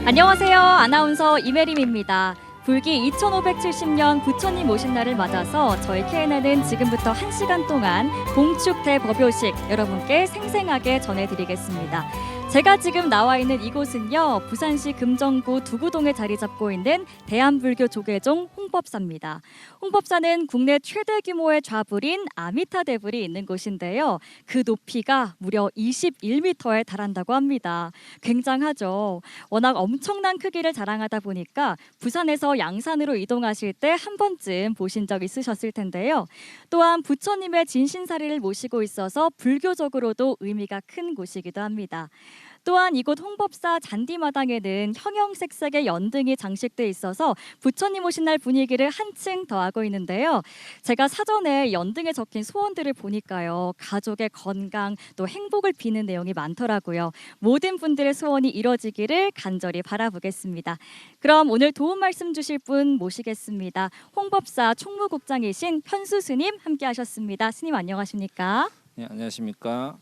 안녕하세요. 아나운서 이메림입니다. 불기 2570년 부처님 오신 날을 맞아서 저희 KNN은 지금부터 1시간 동안 봉축 대법요식 여러분께 생생하게 전해드리겠습니다. 제가 지금 나와 있는 이곳은요, 부산시 금정구 두구동에 자리 잡고 있는 대한불교 조계종 홍법사입니다. 홍법사는 국내 최대 규모의 좌불인 아미타대불이 있는 곳인데요. 그 높이가 무려 21m에 달한다고 합니다. 굉장하죠. 워낙 엄청난 크기를 자랑하다 보니까 부산에서 양산으로 이동하실 때 한 번쯤 보신 적 있으셨을 텐데요. 또한 부처님의 진신사리를 모시고 있어서 불교적으로도 의미가 큰 곳이기도 합니다. 또한 이곳 홍법사 잔디마당에는 형형색색의 연등이 장식돼 있어서 부처님 오신 날 분위기를 한층 더하고 있는데요. 제가 사전에 연등에 적힌 소원들을 보니까요, 가족의 건강 또 행복을 비는 내용이 많더라고요. 모든 분들의 소원이 이뤄지기를 간절히 바라보겠습니다. 그럼 오늘 도움 말씀 주실 분 모시겠습니다. 홍법사 총무국장이신 현수 스님 함께하셨습니다. 스님 안녕하십니까? 네, 안녕하십니까.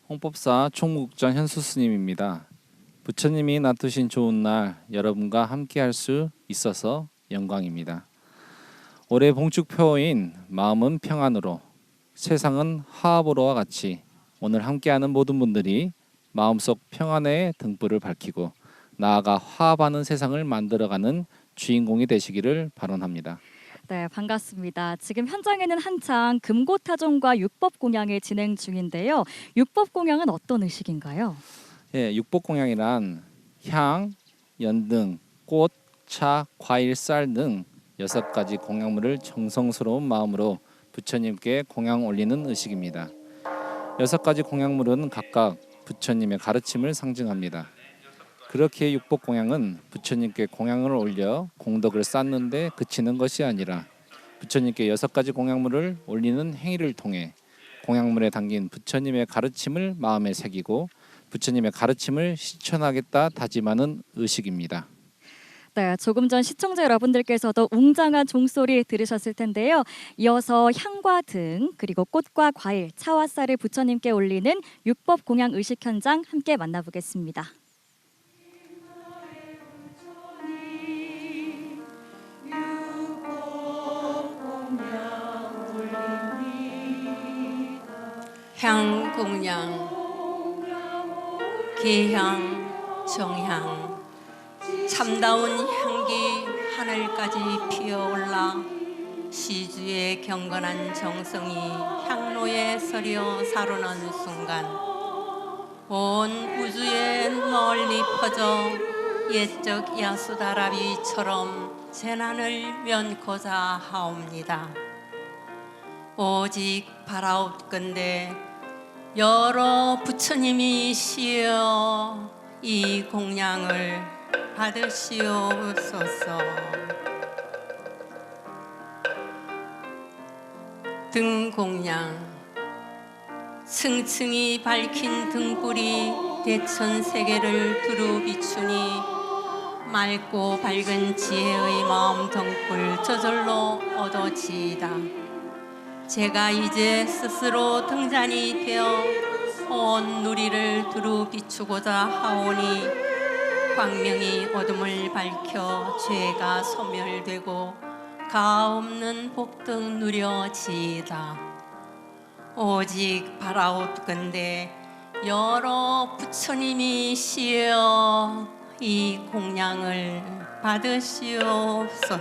홍법사 총무국장 현수 스님입니다. 부처님이 놔두신 좋은 날 여러분과 함께할 수 있어서 영광입니다. 올해 봉축표인 마음은 평안으로 세상은 화합으로와 같이 오늘 함께하는 모든 분들이 마음속 평안의 등불을 밝히고 나아가 화합하는 세상을 만들어가는 주인공이 되시기를 발언합니다. 네, 반갑습니다. 지금 현장에는 한창 금고타종과 육법공양이 진행 중인데요. 육법공양은 어떤 의식인가요? 예, 육법공양이란 향, 연등, 꽃, 차, 과일, 쌀 등 6가지 공양물을 정성스러운 마음으로 부처님께 공양 올리는 의식입니다. 6가지 공양물은 각각 부처님의 가르침을 상징합니다. 그렇게 육법공양은 부처님께 공양을 올려 공덕을 쌓는데 그치는 것이 아니라 부처님께 6가지 공양물을 올리는 행위를 통해 공양물에 담긴 부처님의 가르침을 마음에 새기고 부처님의 가르침을 실천하겠다 다짐하는 의식입니다. 네, 조금 전 시청자 여러분들께서도 웅장한 종소리 들으셨을 텐데요. 이어서 향과 등 그리고 꽃과 과일, 차와 쌀을 부처님께 올리는 육법공양 의식 현장 함께 만나보겠습니다. 향공양, 계향, 정향, 참다운 향기 하늘까지 피어올라 시주의 경건한 정성이 향로에 서려 사로는 순간 온 우주에 널리 퍼져 옛적 야수다라비처럼 재난을 면코자 하옵니다. 오직 바라옵건대 여러 부처님이시여 이 공양을 받으시옵소서. 등공양, 층층이 밝힌 등불이 대천세계를 두루 비추니 맑고 밝은 지혜의 마음 등불 저절로 얻어지이다. 제가 이제 스스로 등잔이 되어 온 누리를 두루 비추고자 하오니 광명이 어둠을 밝혀 죄가 소멸되고 가없는 복등 누려지이다. 오직 바라옵건대 여러 부처님이시여 이 공양을 받으시옵소서.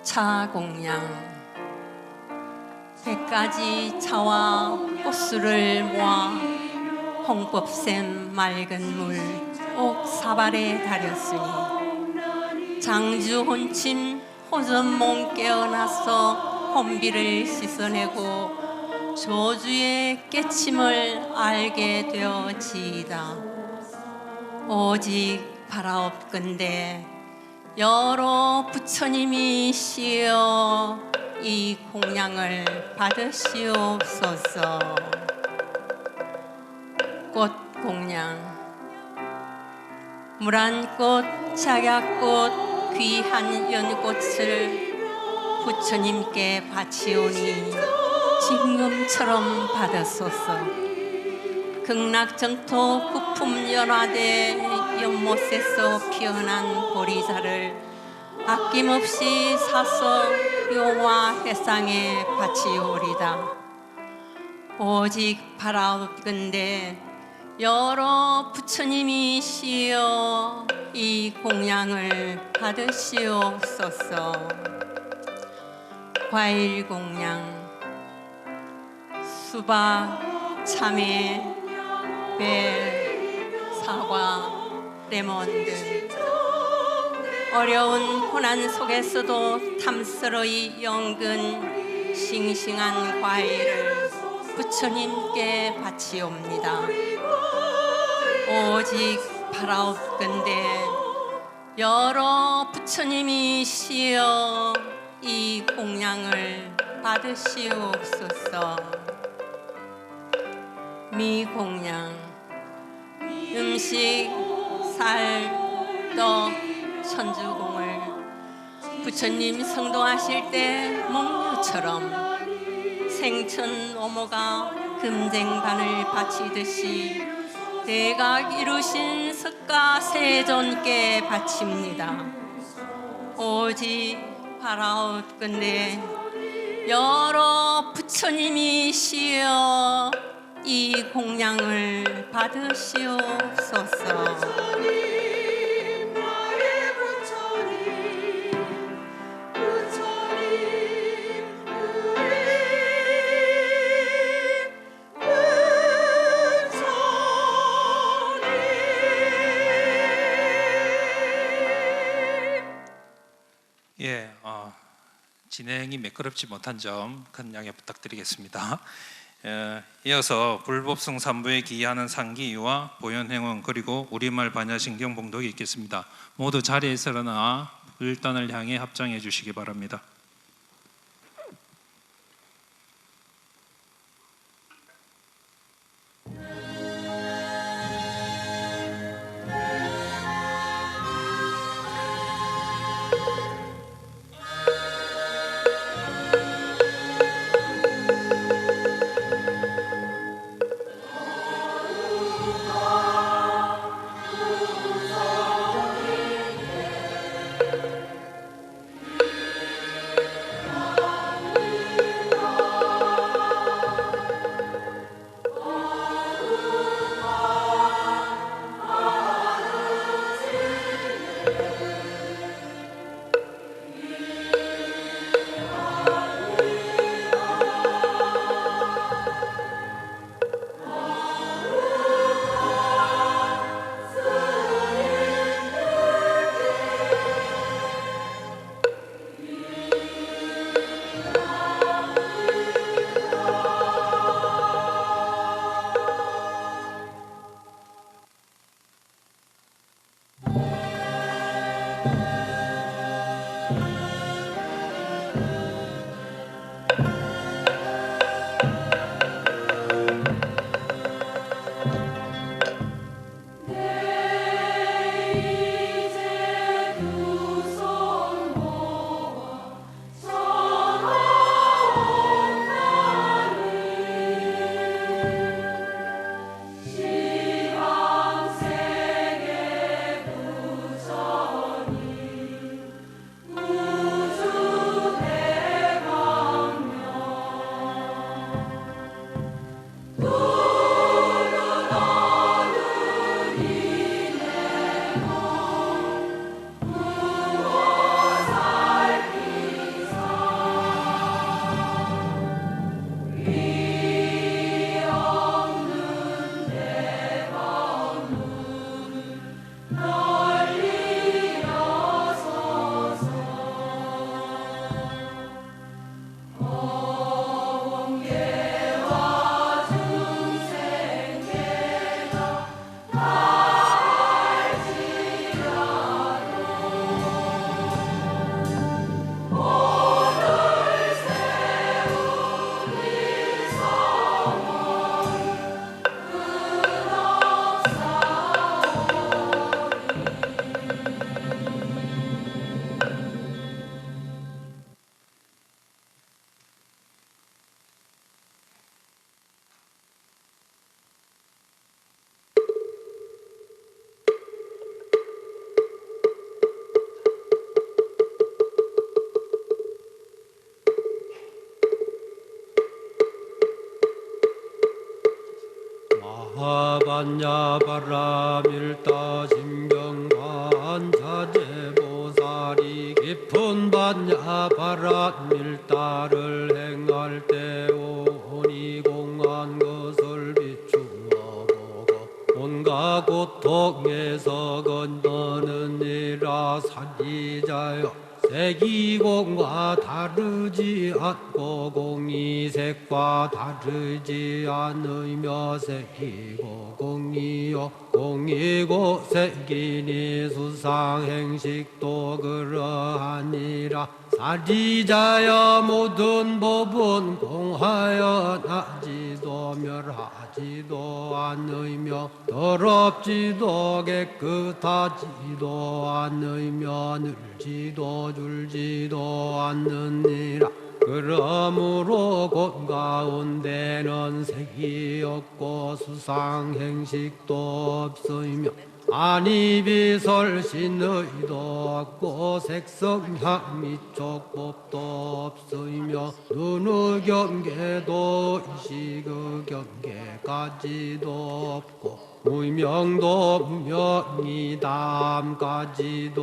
차공양, 100가지 차와 꽃술을 모아 홍법샘 맑은 물 옥사발에 달였으니 장주 혼침 호전몽 깨어나서 혼비를 씻어내고 조주의 깨침을 알게 되어지이다. 오직 바라옵건대 여러 부처님이시여 이 공양을 받으시옵소서. 꽃공양, 무란꽃, 작약꽃, 귀한 연꽃을 부처님께 바치오니 징금처럼 받으소서. 극락정토 부품 연화대 연못에서 피어난 보리자를 아낌없이 사서 묘와 회상에 바치오리다. 오직 바라옵건대 여러 부처님이시여 이 공양을 받으시옵소서. 과일 공양, 수박, 참외, 배, 사과, 레몬 등 어려운 고난 속에서도 탐스러이 연근 싱싱한 과일을 부처님께 바치옵니다. 오직 바라옵건대 여러 부처님이시여 이 공양을 받으시옵소서. 미공양, 음식, 쌀, 떡, 천주공을 부처님 성도하실 때 목류처럼 생천 오모가 금쟁반을 바치듯이 대각 이루신 석가 세존께 바칩니다. 오직 바라옵건대 여러 부처님이시여 이 공양을 받으시옵소서. 예, 진행이 매끄럽지 못한 점 큰 양해 부탁드리겠습니다. 이어서 불법성 산부에 기여하는 상기와 보현행원 그리고 우리말 반야신경 봉독이 있겠습니다. 모두 자리에서 일어나 불단을 향해 합장해 주시기 바랍니다. 반야 바라밀다 신경관자재 보살이 깊은 반야 바라밀다를 행할 때 오니 공한 것을 비추어 보고 온갖 고통에서 건너는 이라 사리자여 색이공과 다르지 않고 공이색과 다르지 않으며 색이고 공이요 공이고 색이니 수상행식도 그러하니라 사리자여 모든 법은 공하여 나지도 멸하지도 않으며 더럽지도 깨끗하지도 않으며 늘지도 줄지도 않느니라 그러므로 곳 가운데는 색이 없고 수상행식도 없으며 아니비설신의도 없고 색성향 미촉법도 없으며 눈의 경계도 의식의 경계까지도 없고 무명도 무명이 다함까지도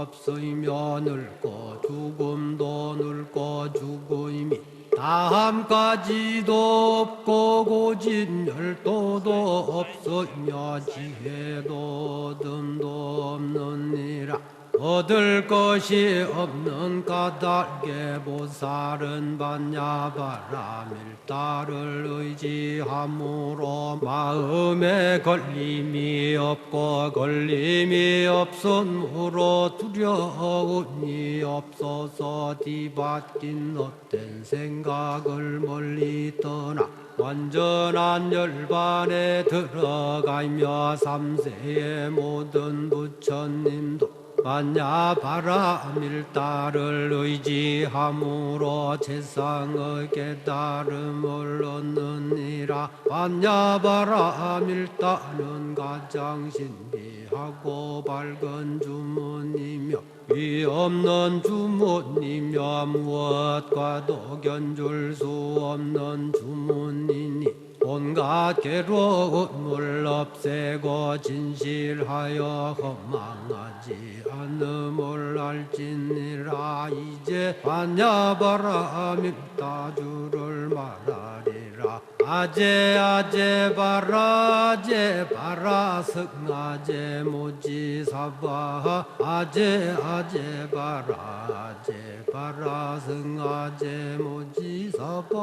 없으며 늙고 죽음도 늙고 죽음이 다함까지도 없고 고진멸도도 없으며 지혜도 듬도 없느니라 얻을 것이 없는 까닭에 보살은 반야바라밀다를 의지함으로 마음에 걸림이 없고 걸림이 없으므로 두려움이 없어서 뒤바뀐 헛된 생각을 멀리 떠나 완전한 열반에 들어가며 삼세의 모든 부처님도 반야바라밀다를 의지함으로 세상의 깨달음을 얻느니라 반야바라밀다는 가장 신비하고 밝은 주문이며 위없는 주문이며 무엇과도 견줄 수 없는 주문이니 온갖 괴로움을 없애고 진실하여 허망하지 않음을 알지니라 이제 반야바라밀다주를 말하리라 아제 아제 바라제 바라승아제 모지사바 아제 아제 바라제 바라승아제 모지사바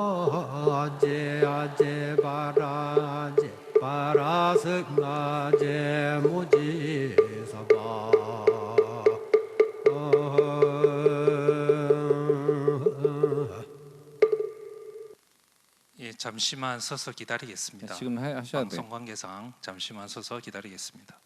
아제 아제 바라제 바라승아제 모지사바 예, 잠시만 서서 기다리겠습니다. 지금 하셔야 돼요. 방송 관계상 잠시만 서서 기다리겠습니다.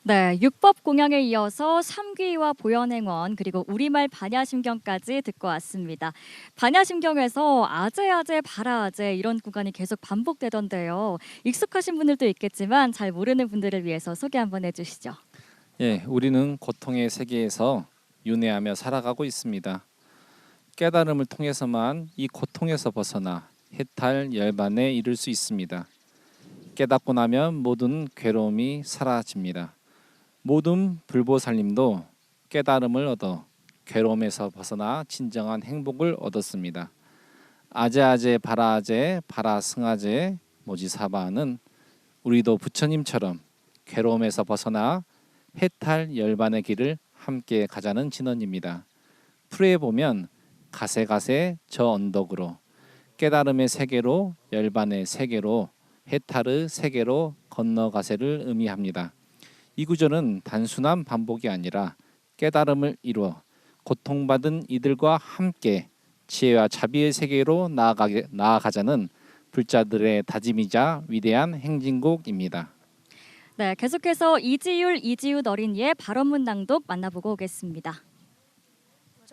네, 육법 공양에 이어서 삼귀와 보현행원 그리고 우리말 반야심경까지 듣고 왔습니다. 반야심경에서 아제아제 바라아제 이런 구간이 계속 반복되던데요. 익숙하신 분들도 있겠지만 잘 모르는 분들을 위해서 소개 한번 해주시죠. 예, 우리는 고통의 세계에서 윤회하며 살아가고 있습니다. 깨달음을 통해서만 이 고통에서 벗어나 해탈 열반에 이를 수 있습니다. 깨닫고 나면 모든 괴로움이 사라집니다. 모든 불보살님도 깨달음을 얻어 괴로움에서 벗어나 진정한 행복을 얻었습니다. 아제아제 바라아제 바라승아제 모지사바는 우리도 부처님처럼 괴로움에서 벗어나 해탈 열반의 길을 함께 가자는 진언입니다. 풀에 보면 가세가세 저 언덕으로 깨달음의 세계로 열반의 세계로 해탈의 세계로 건너가세를 의미합니다. 이 구절은 단순한 반복이 아니라 깨달음을 이루어 고통받은 이들과 함께 지혜와 자비의 세계로 나아가자는 불자들의 다짐이자 위대한 행진곡입니다. 네, 계속해서 이지율 어린이의 발언문 낭독 만나보고 오겠습니다.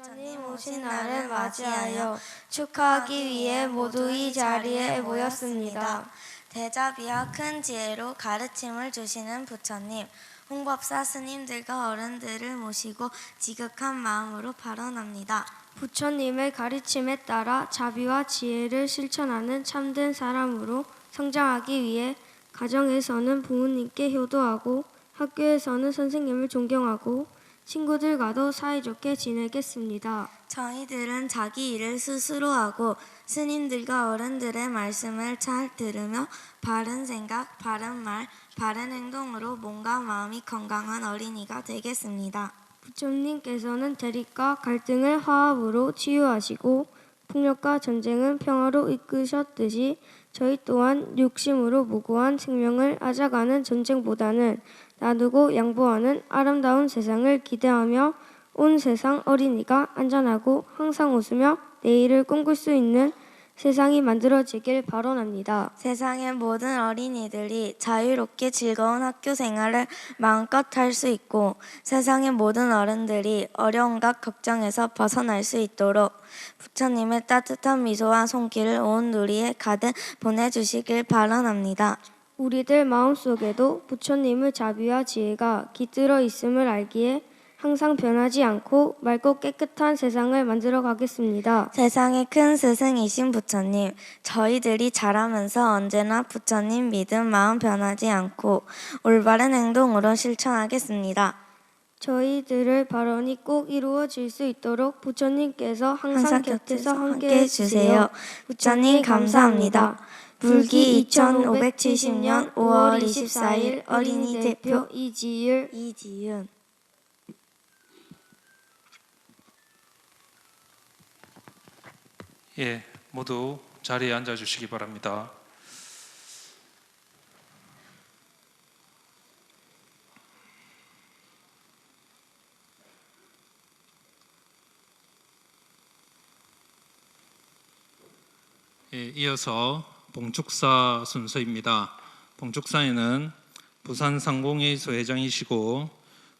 부처님 오신 날을 맞이하여 축하하기 위해 모두 이 자리에 모였습니다. 대자비와 큰 지혜로 가르침을 주시는 부처님, 홍법사 스님들과 어른들을 모시고 지극한 마음으로 발언합니다. 부처님의 가르침에 따라 자비와 지혜를 실천하는 참된 사람으로 성장하기 위해 가정에서는 부모님께 효도하고 학교에서는 선생님을 존경하고 친구들과도 사이좋게 지내겠습니다. 저희들은 자기 일을 스스로 하고 스님들과 어른들의 말씀을 잘 들으며 바른 생각, 바른 말, 바른 행동으로 몸과 마음이 건강한 어린이가 되겠습니다. 부처님께서는 대립과 갈등을 화합으로 치유하시고 폭력과 전쟁은 평화로 이끄셨듯이 저희 또한 육심으로 무고한 생명을 앗아가는 전쟁보다는 나누고 양보하는 아름다운 세상을 기대하며 온 세상 어린이가 안전하고 항상 웃으며 내일을 꿈꿀 수 있는 세상이 만들어지길 바라옵니다. 세상의 모든 어린이들이 자유롭게 즐거운 학교 생활을 마음껏 할 수 있고 세상의 모든 어른들이 어려움과 걱정에서 벗어날 수 있도록 부처님의 따뜻한 미소와 손길을 온 누리에 가득 보내주시길 바라옵니다. 우리들 마음속에도 부처님의 자비와 지혜가 깃들어 있음을 알기에 항상 변하지 않고 맑고 깨끗한 세상을 만들어 가겠습니다. 세상의 큰 스승이신 부처님, 저희들이 자라면서 언제나 부처님 믿음 마음 변하지 않고 올바른 행동으로 실천하겠습니다. 저희들의 발언이 꼭 이루어질 수 있도록 부처님께서 항상 곁에서 함께해 주세요. 부처님 감사합니다. 불기 2570년 5월 24일 어린이 대표 이지윤. 예, 모두 자리에 앉아 주시기 바랍니다. 예, 이어서 봉축사 순서입니다. 봉축사에는 부산 상공회의소 회장이시고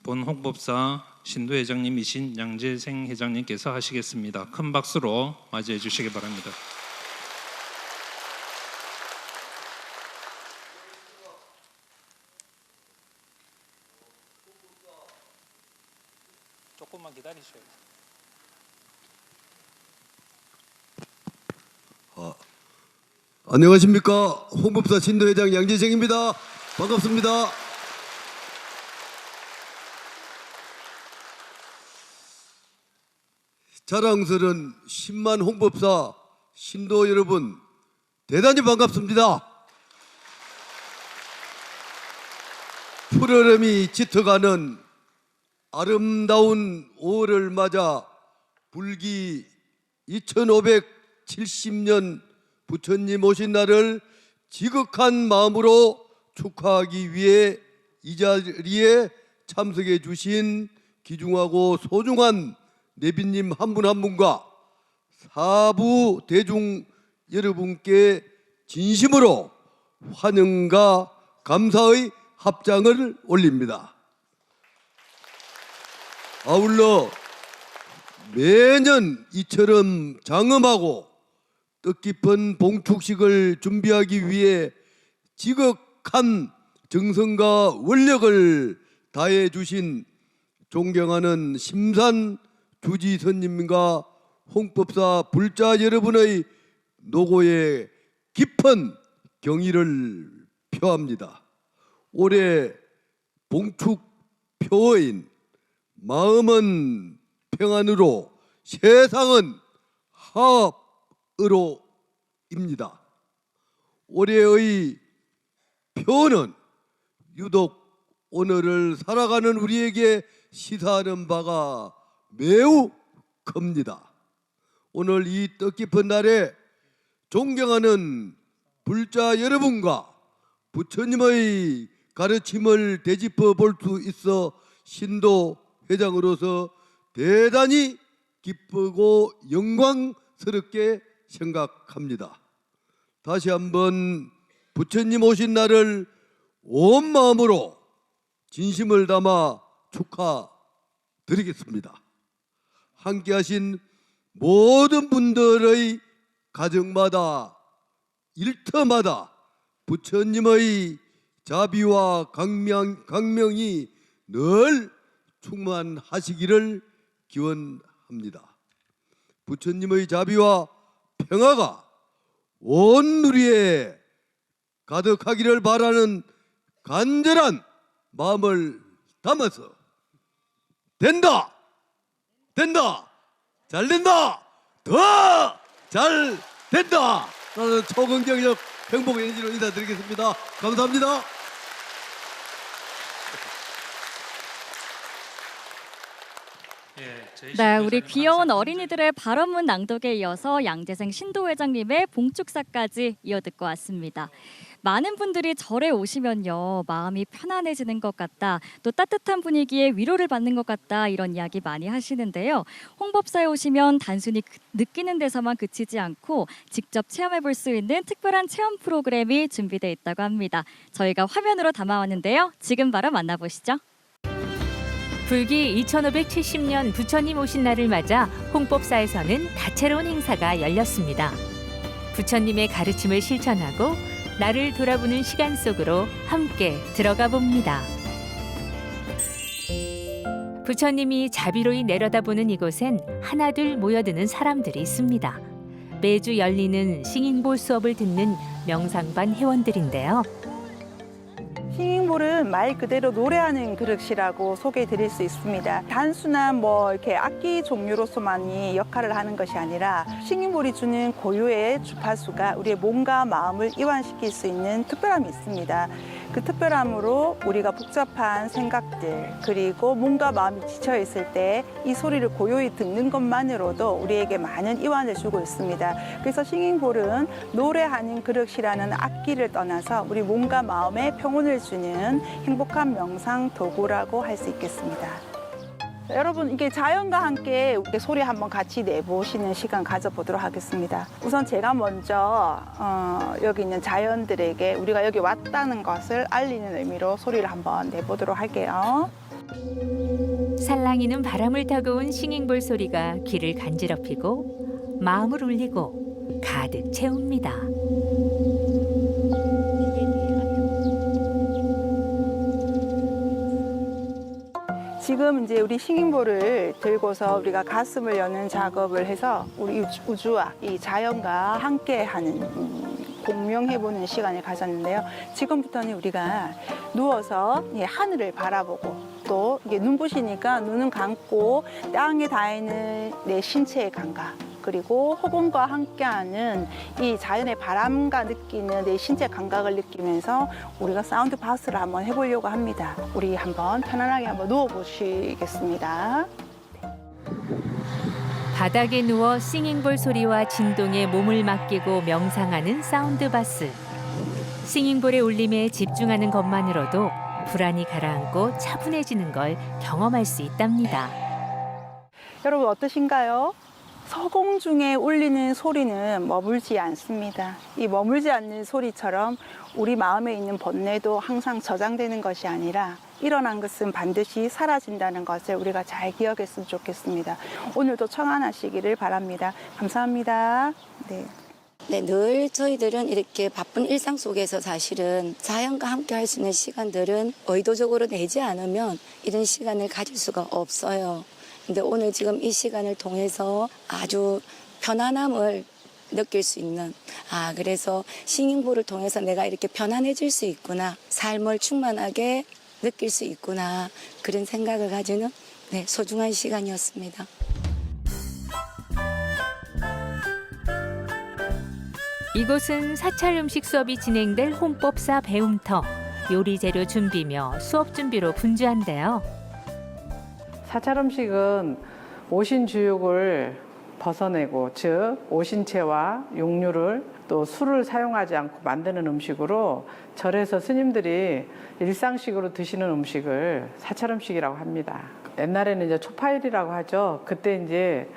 본 홍법사 신도 회장님이신 양재생 회장님께서 하시겠습니다. 큰 박수로 맞이해 주시기 바랍니다. 조금만 기다리셔야 돼요. 안녕하십니까. 홍법사 신도회장 양재생입니다. 반갑습니다. 자랑스런 10만 홍법사 신도 여러분 대단히 반갑습니다. 푸르름이 짙어가는 아름다운 5월을 맞아 불기 2570년 부처님 오신 날을 지극한 마음으로 축하하기 위해 이 자리에 참석해 주신 귀중하고 소중한 내빈님 한 분 한 분과 사부 대중 여러분께 진심으로 환영과 감사의 합장을 올립니다. 아울러 매년 이처럼 장엄하고 뜻깊은 봉축식을 준비하기 위해 지극한 정성과 원력을 다해 주신 존경하는 심산 주지선님과 홍법사 불자 여러분의 노고에 깊은 경의를 표합니다. 올해 봉축 표어인 마음은 평안으로 세상은 화합으로입니다. 올해의 표어는 유독 오늘을 살아가는 우리에게 시사하는 바가 매우 큽니다. 오늘 이 뜻깊은 날에 존경하는 불자 여러분과 부처님의 가르침을 되짚어 볼 수 있어 신도 회장으로서 대단히 기쁘고 영광스럽게 생각합니다. 다시 한번 부처님 오신 날을 온 마음으로 진심을 담아 축하드리겠습니다. 함께하신 모든 분들의 가정마다 일터마다 부처님의 자비와 강명이 늘 충만하시기를 기원합니다. 부처님의 자비와 평화가 온 누리에 가득하기를 바라는 간절한 마음을 담아서 된다, 된다, 잘 된다, 더 잘 된다 라는 초긍정적 행복 에너지로 인사드리겠습니다. 감사합니다. 네, 우리 귀여운 어린이들의 발언문 낭독에 이어서 양재생 신도회장님의 봉축사까지 이어 듣고 왔습니다. 많은 분들이 절에 오시면요, 마음이 편안해지는 것 같다, 또 따뜻한 분위기에 위로를 받는 것 같다, 이런 이야기 많이 하시는데요. 홍법사에 오시면 단순히 느끼는 데서만 그치지 않고 직접 체험해 볼 수 있는 특별한 체험 프로그램이 준비되어 있다고 합니다. 저희가 화면으로 담아왔는데요. 지금 바로 만나보시죠. 불기 2570년 부처님 오신 날을 맞아 홍법사에서는 다채로운 행사가 열렸습니다. 부처님의 가르침을 실천하고 나를 돌아보는 시간 속으로 함께 들어가 봅니다. 부처님이 자비로이 내려다보는 이곳엔 하나둘 모여드는 사람들이 있습니다. 매주 열리는 싱잉보 수업을 듣는 명상반 회원들인데요. 싱잉볼은 말 그대로 노래하는 그릇이라고 소개해 드릴 수 있습니다. 단순한 이렇게 악기 종류로서만이 역할을 하는 것이 아니라 싱잉볼이 주는 고유의 주파수가 우리의 몸과 마음을 이완시킬 수 있는 특별함이 있습니다. 그 특별함으로 우리가 복잡한 생각들 그리고 몸과 마음이 지쳐 있을 때 이 소리를 고요히 듣는 것만으로도 우리에게 많은 이완을 주고 있습니다. 그래서 싱잉볼은 노래하는 그릇이라는 악기를 떠나서 우리 몸과 마음에 평온을 주는 행복한 명상 도구라고 할 수 있겠습니다. 여러분, 이게 자연과 함께 이렇게 소리 한번 같이 내보시는 시간 가져보도록 하겠습니다. 우선 제가 먼저 여기 있는 자연들에게 우리가 여기 왔다는 것을 알리는 의미로 소리를 한번 내보도록 할게요. 살랑이는 바람을 타고 온 싱잉볼 소리가 귀를 간지럽히고 마음을 울리고 가득 채웁니다. 지금 이제 우리 싱잉볼을 들고서 우리가 가슴을 여는 작업을 해서 우리 우주와 이 자연과 함께하는 공명해보는 시간을 가졌는데요. 지금부터는 우리가 누워서 하늘을 바라보고 또 이게 눈부시니까 눈은 감고 땅에 닿는 내 신체의 감각 그리고 호흡과 함께하는 이 자연의 바람과 느끼는 내 신체 감각을 느끼면서 우리가 사운드 바스를 한번 해보려고 합니다. 우리 한번 편안하게 한번 누워보시겠습니다. 바닥에 누워 싱잉볼 소리와 진동에 몸을 맡기고 명상하는 사운드 바스. 싱잉볼의 울림에 집중하는 것만으로도 불안이 가라앉고 차분해지는 걸 경험할 수 있답니다. 여러분 어떠신가요? 서공 중에 울리는 소리는 머물지 않습니다. 이 머물지 않는 소리처럼 우리 마음에 있는 번뇌도 항상 저장되는 것이 아니라 일어난 것은 반드시 사라진다는 것을 우리가 잘 기억했으면 좋겠습니다. 오늘도 청안하시기를 바랍니다. 감사합니다. 네, 늘 저희들은 이렇게 바쁜 일상 속에서 사실은 자연과 함께 할 수 있는 시간들은 의도적으로 내지 않으면 이런 시간을 가질 수가 없어요. 근데 오늘 지금 이 시간을 통해서 아주 편안함을 느낄 수 있는 그래서 싱잉볼을 통해서 내가 이렇게 편안해질 수 있구나, 삶을 충만하게 느낄 수 있구나, 그런 생각을 가지는 소중한 시간이었습니다. 이곳은 사찰 음식 수업이 진행될 홍법사 배움터. 요리 재료 준비며 수업 준비로 분주한데요. 사찰 음식은 오신주육을 벗어내고, 즉 오신채와 육류를 또 술을 사용하지 않고 만드는 음식으로 절에서 스님들이 일상식으로 드시는 음식을 사찰 음식이라고 합니다. 옛날에는 이제 초파일이라고 하죠. 그때 이제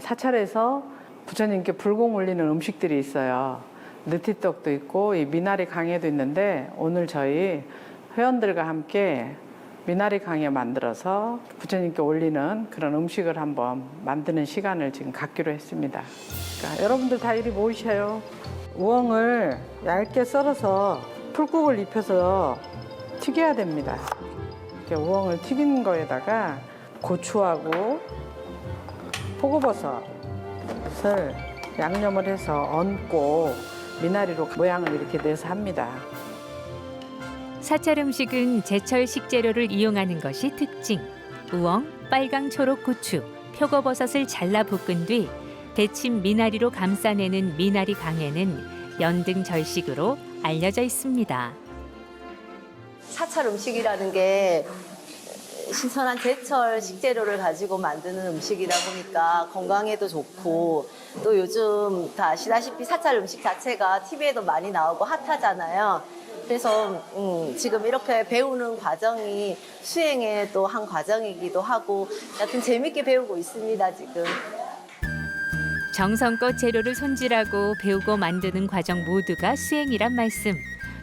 사찰에서 부처님께 불공 올리는 음식들이 있어요. 느티떡도 있고 이 미나리 강해도 있는데, 오늘 저희 회원들과 함께 미나리 강해 만들어서 부처님께 올리는 그런 음식을 한번 만드는 시간을 지금 갖기로 했습니다. 그러니까 여러분들 다 이리 모이셔요. 우엉을 얇게 썰어서 풀국을 입혀서 튀겨야 됩니다. 이렇게 우엉을 튀긴 거에다가 고추하고 표고버섯을 양념을 해서 얹고 미나리로 모양을 이렇게 내서 합니다. 사찰 음식은 제철 식재료를 이용하는 것이 특징. 우엉, 빨강 초록 고추, 표고버섯을 잘라 볶은 뒤 데친 미나리로 감싸내는 미나리 강에는 연등 절식으로 알려져 있습니다. 사찰 음식이라는 게 신선한 제철 식재료를 가지고 만드는 음식이다 보니까 건강에도 좋고, 또 요즘 다 아시다시피 사찰 음식 자체가 TV에도 많이 나오고 핫하잖아요. 그래서 지금 이렇게 배우는 과정이 수행의 또 한 과정이기도 하고, 여튼 재밌게 배우고 있습니다, 지금. 정성껏 재료를 손질하고 배우고 만드는 과정 모두가 수행이란 말씀.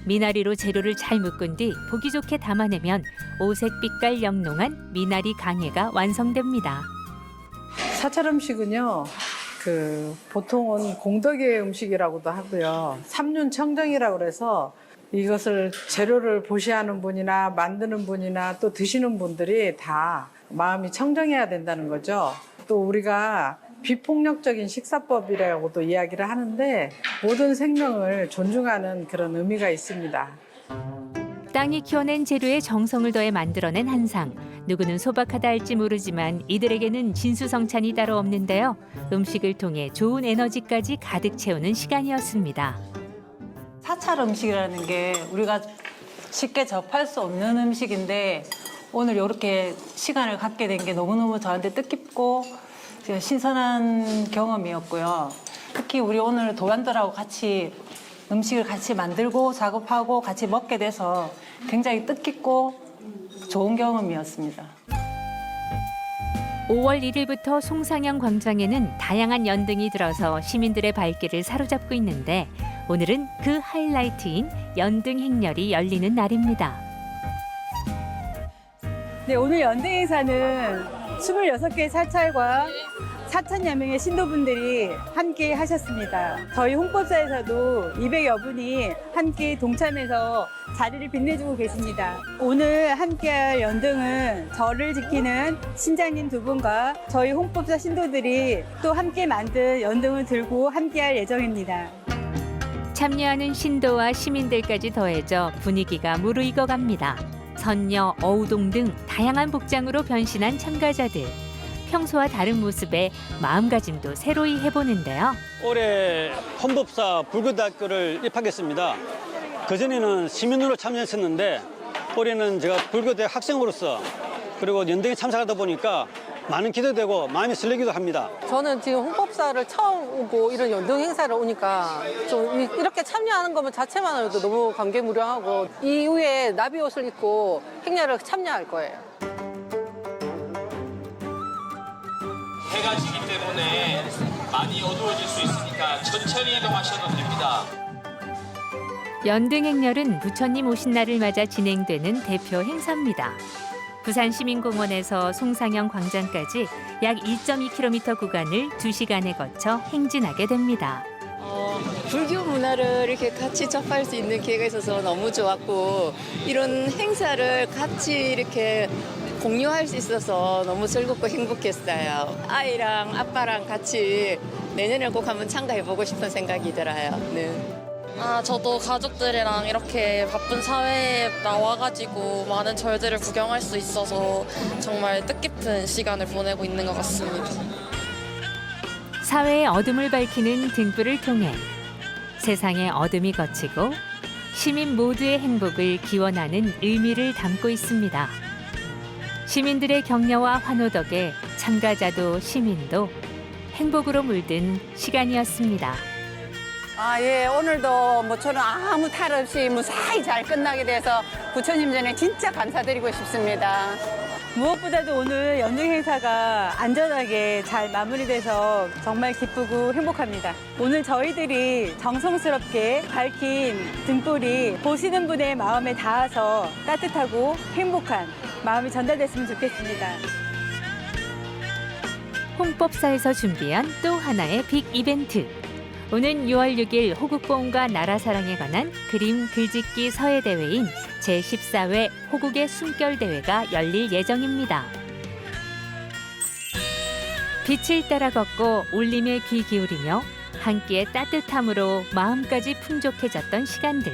미나리로 재료를 잘 묶은 뒤 보기 좋게 담아내면 오색 빛깔 영롱한 미나리 강해가 완성됩니다. 사찰 음식은요, 보통은 공덕의 음식이라고도 하고요. 삼륜청정이라고 그래서 이것을 재료를 보시하는 분이나 만드는 분이나 또 드시는 분들이 다 마음이 청정해야 된다는 거죠. 또 우리가 비폭력적인 식사법이라고도 이야기를 하는데 모든 생명을 존중하는 그런 의미가 있습니다. 땅이 키워낸 재료에 정성을 더해 만들어낸 한상. 누구는 소박하다 할지 모르지만 이들에게는 진수성찬이 따로 없는데요. 음식을 통해 좋은 에너지까지 가득 채우는 시간이었습니다. 사찰 음식이라는 게 우리가 쉽게 접할 수 없는 음식인데 오늘 이렇게 시간을 갖게 된 게 너무너무 저한테 뜻깊고 신선한 경험이었고요. 특히 우리 오늘 도반들하고 같이 음식을 같이 만들고 작업하고 같이 먹게 돼서 굉장히 뜻깊고 좋은 경험이었습니다. 5월 1일부터 송상현 광장에는 다양한 연등이 들어서 시민들의 발길을 사로잡고 있는데 오늘은 그 하이라이트인 연등 행렬이 열리는 날입니다. 네, 오늘 연등 행사는 26개의 사찰과 4,000여 명의 신도분들이 함께 하셨습니다. 저희 홍법사에서도 200여 분이 함께 동참해서 자리를 빛내주고 계십니다. 오늘 함께할 연등은 절을 지키는 신장님 두 분과 저희 홍법사 신도들이 또 함께 만든 연등을 들고 함께할 예정입니다. 참여하는 신도와 시민들까지 더해져 분위기가 무르익어갑니다. 선녀, 어우동 등 다양한 복장으로 변신한 참가자들. 평소와 다른 모습에 마음가짐도 새로이 해보는데요. 올해 헌법사 불교대학교를 입학했습니다. 그전에는 시민으로 참여했었는데 올해는 제가 불교대 학생으로서 그리고 연등에 참석하다 보니까 많은 기대되고 마음이 설레기도 합니다. 저는 지금 홍법사를 처음 오고 이런 연등 행사를 오니까 좀 이렇게 참여하는 것 자체만으로도 너무 감개무량하고 이후에 나비 옷을 입고 행렬을 참여할 거예요. 해가 지기 때문에 많이 어두워질 수 있으니까 천천히 이동하셔도 됩니다. 연등 행렬은 부처님 오신 날을 맞아 진행되는 대표 행사입니다. 부산시민공원에서 송상현 광장까지 약 1.2km 구간을 2시간에 거쳐 행진하게 됩니다. 불교 문화를 이렇게 같이 접할 수 있는 기회가 있어서 너무 좋았고 이런 행사를 같이 이렇게 공유할 수 있어서 너무 즐겁고 행복했어요. 아이랑 아빠랑 같이 내년에 꼭 한번 참가해보고 싶은 생각이 들어요. 네. 저도 가족들이랑 이렇게 바쁜 사회에 나와가지고 많은 절들을 구경할 수 있어서 정말 뜻깊은 시간을 보내고 있는 것 같습니다. 사회의 어둠을 밝히는 등불을 통해 세상의 어둠이 걷히고 시민 모두의 행복을 기원하는 의미를 담고 있습니다. 시민들의 격려와 환호 덕에 참가자도 시민도 행복으로 물든 시간이었습니다. 예, 오늘도 모처럼 아무 탈 없이 무사히 잘 끝나게 돼서 부처님 전에 진짜 감사드리고 싶습니다. 무엇보다도 오늘 연등 행사가 안전하게 잘 마무리돼서 정말 기쁘고 행복합니다. 오늘 저희들이 정성스럽게 밝힌 등불이 보시는 분의 마음에 닿아서 따뜻하고 행복한 마음이 전달됐으면 좋겠습니다. 홍법사에서 준비한 또 하나의 빅 이벤트. 오는 6월 6일 호국보훈과 나라사랑에 관한 그림 글짓기 서예대회인 제14회 호국의 숨결대회가 열릴 예정입니다. 빛을 따라 걷고 울림에 귀 기울이며 한 끼의 따뜻함으로 마음까지 풍족해졌던 시간들.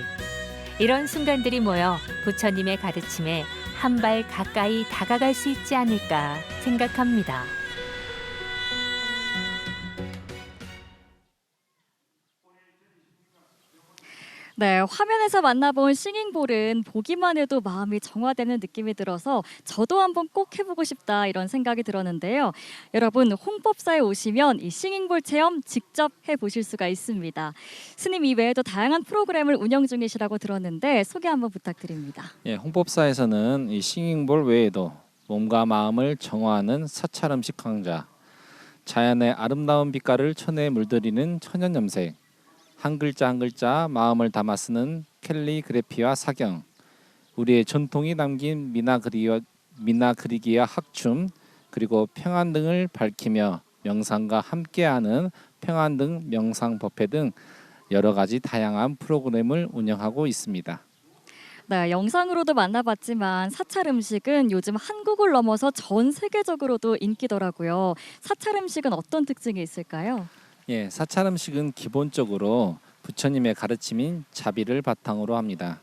이런 순간들이 모여 부처님의 가르침에 한 발 가까이 다가갈 수 있지 않을까 생각합니다. 네, 화면에서 만나본 싱잉볼은 보기만 해도 마음이 정화되는 느낌이 들어서 저도 한번 꼭 해보고 싶다 이런 생각이 들었는데요. 여러분 홍법사에 오시면 이 싱잉볼 체험 직접 해보실 수가 있습니다. 스님 이외에도 다양한 프로그램을 운영 중이시라고 들었는데 소개 한번 부탁드립니다. 예, 홍법사에서는 이 싱잉볼 외에도 몸과 마음을 정화하는 사찰 음식 강좌, 자연의 아름다운 빛깔을 천에 물들이는 천연 염색, 한 글자 한 글자 마음을 담아 쓰는 캘리그래피와 사경, 우리의 전통이 담긴 미나 그리기와 학춤, 그리고 평안 등을 밝히며 명상과 함께하는 평안 등 명상 법회 등 여러 가지 다양한 프로그램을 운영하고 있습니다. 네, 영상으로도 만나봤지만 사찰 음식은 요즘 한국을 넘어서 전 세계적으로도 인기더라고요. 사찰 음식은 어떤 특징이 있을까요? 예, 사찰 음식은 기본적으로 부처님의 가르침인 자비를 바탕으로 합니다.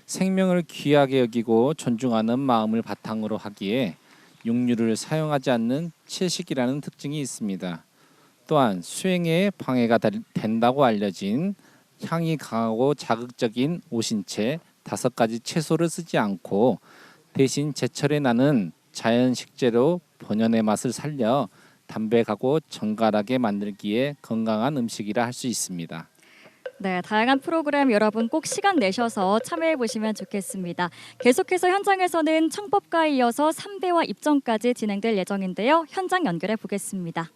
생명을 귀하게 여기고 존중하는 마음을 바탕으로 하기에 육류를 사용하지 않는 채식이라는 특징이 있습니다. 또한 수행에 방해가 된다고 알려진 향이 강하고 자극적인 오신채 5가지 채소를 쓰지 않고 대신 제철에 나는 자연 식재로 본연의 맛을 살려 담백하고 정갈하게 만들기에 건강한 음식이라 할 수 있습니다. 네, 다양한 프로그램 여러분 꼭 시간 내셔서 참여해 보시면 좋겠습니다. 계속해서 현장에서는 청법과에 이어서 3대와 입정까지 진행될 예정인데요. 현장 연결해 보겠습니다.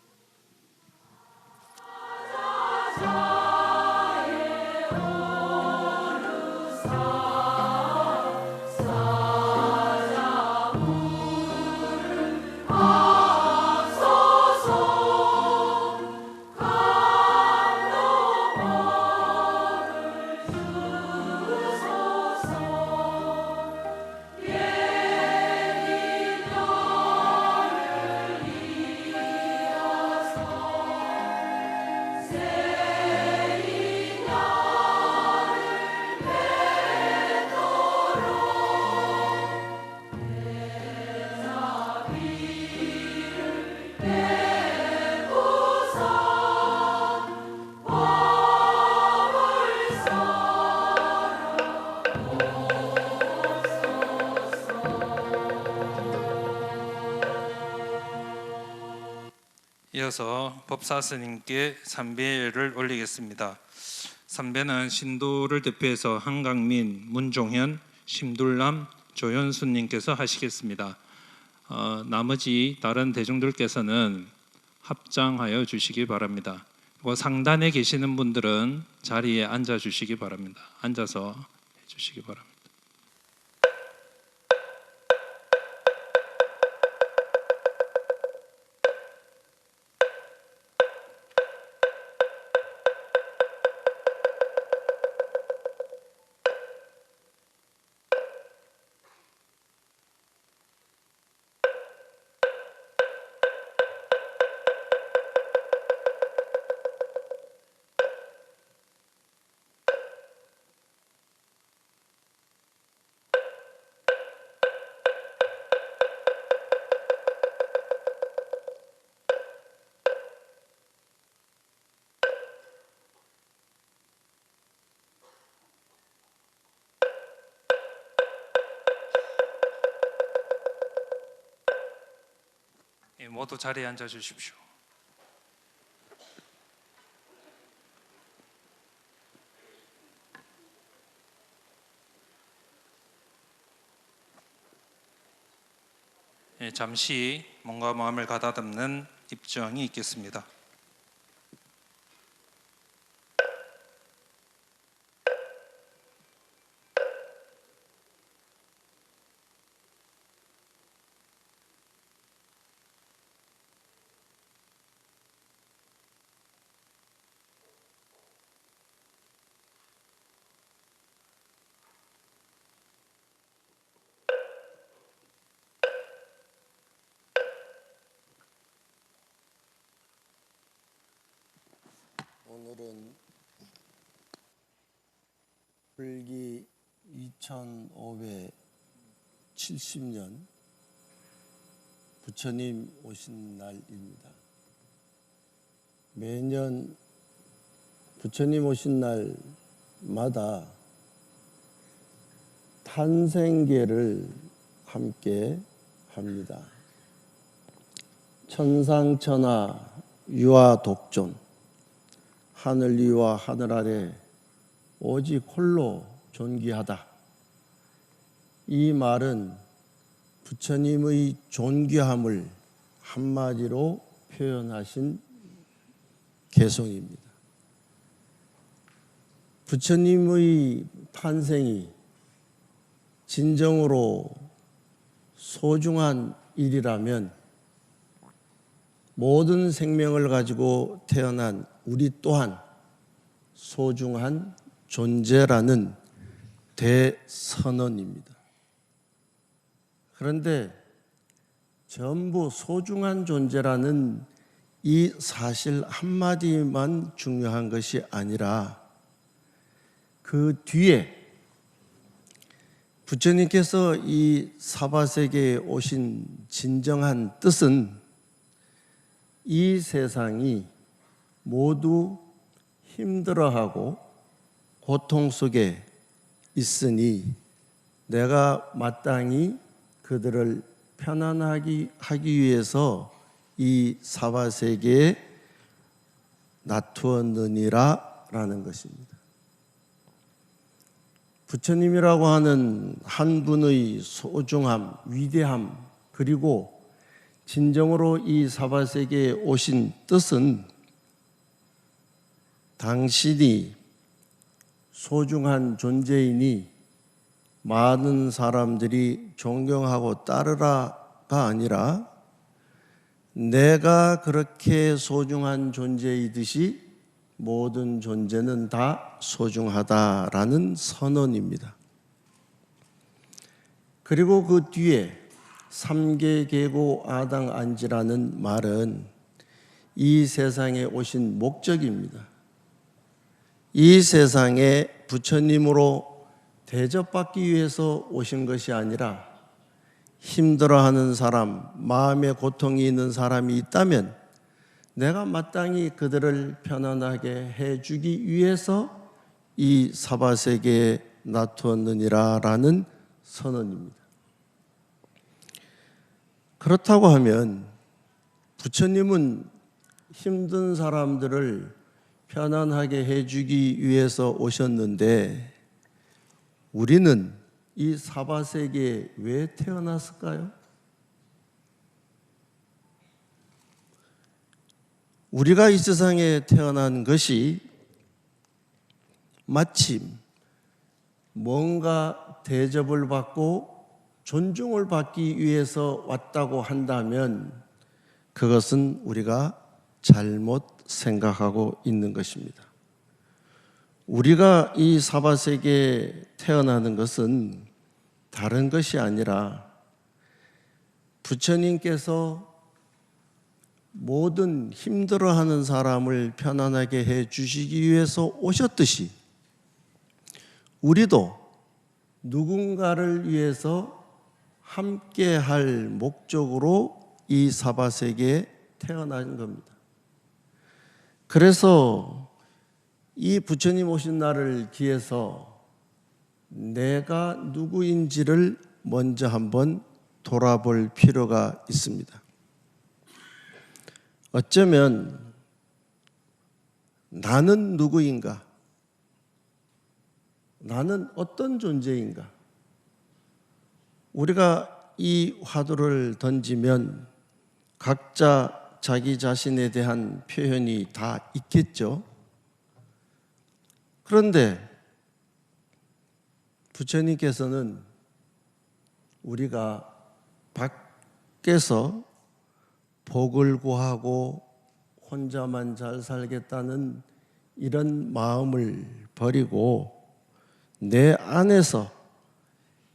이어서 법사 스님께 삼배를 올리겠습니다. 삼배는 신도를 대표해서 한강민, 문종현, 심둘남, 조현수님께서 하시겠습니다. 나머지 다른 대중들께서는 합장하여 주시기 바랍니다. 그리고 상단에 계시는 분들은 자리에 앉아 주시기 바랍니다. 앉아서 해주시기 바랍니다. 모두 자리에 앉아 주십시오. 잠시 몸과 마음을 가다듬는 입정이 있겠습니다. 오늘은 불기 2570년 부처님 오신 날입니다. 매년 부처님 오신 날마다 탄생계를 함께 합니다. 천상천하 유아독존, 하늘 위와 하늘 아래 오직 홀로 존귀하다. 이 말은 부처님의 존귀함을 한마디로 표현하신 개송입니다. 부처님의 탄생이 진정으로 소중한 일이라면 모든 생명을 가지고 태어난 우리 또한 소중한 존재라는 대선언입니다. 그런데 전부 소중한 존재라는 이 사실 한마디만 중요한 것이 아니라 그 뒤에 부처님께서 이 사바세계에 오신 진정한 뜻은 이 세상이 모두 힘들어하고 고통 속에 있으니 내가 마땅히 그들을 편안하게 하기 위해서 이 사바세계에 놔두었느니라 라는 것입니다. 부처님이라고 하는 한 분의 소중함, 위대함, 그리고 진정으로 이 사바세계에 오신 뜻은 당신이 소중한 존재이니 많은 사람들이 존경하고 따르라가 아니라 내가 그렇게 소중한 존재이듯이 모든 존재는 다 소중하다라는 선언입니다. 그리고 그 뒤에 삼계계고 아당안지라는 말은 이 세상에 오신 목적입니다. 이 세상에 부처님으로 대접받기 위해서 오신 것이 아니라 힘들어하는 사람, 마음에 고통이 있는 사람이 있다면 내가 마땅히 그들을 편안하게 해주기 위해서 이 사바세계에 놔두었느니라라는 선언입니다. 그렇다고 하면 부처님은 힘든 사람들을 편안하게 해주기 위해서 오셨는데 우리는 이 사바세계에 왜 태어났을까요? 우리가 이 세상에 태어난 것이 마침 뭔가 대접을 받고 존중을 받기 위해서 왔다고 한다면 그것은 우리가 잘못 생각하고 있는 것입니다. 우리가 이 사바세계에 태어나는 것은 다른 것이 아니라 부처님께서 모든 힘들어하는 사람을 편안하게 해 주시기 위해서 오셨듯이 우리도 누군가를 위해서 함께 할 목적으로 이 사바세계에 태어난 겁니다. 그래서 이 부처님 오신 날을 기해서 내가 누구인지를 먼저 한번 돌아볼 필요가 있습니다. 어쩌면 나는 누구인가? 나는 어떤 존재인가? 우리가 이 화두를 던지면 각자 자기 자신에 대한 표현이 다 있겠죠. 그런데 부처님께서는 우리가 밖에서 복을 구하고 혼자만 잘 살겠다는 이런 마음을 버리고 내 안에서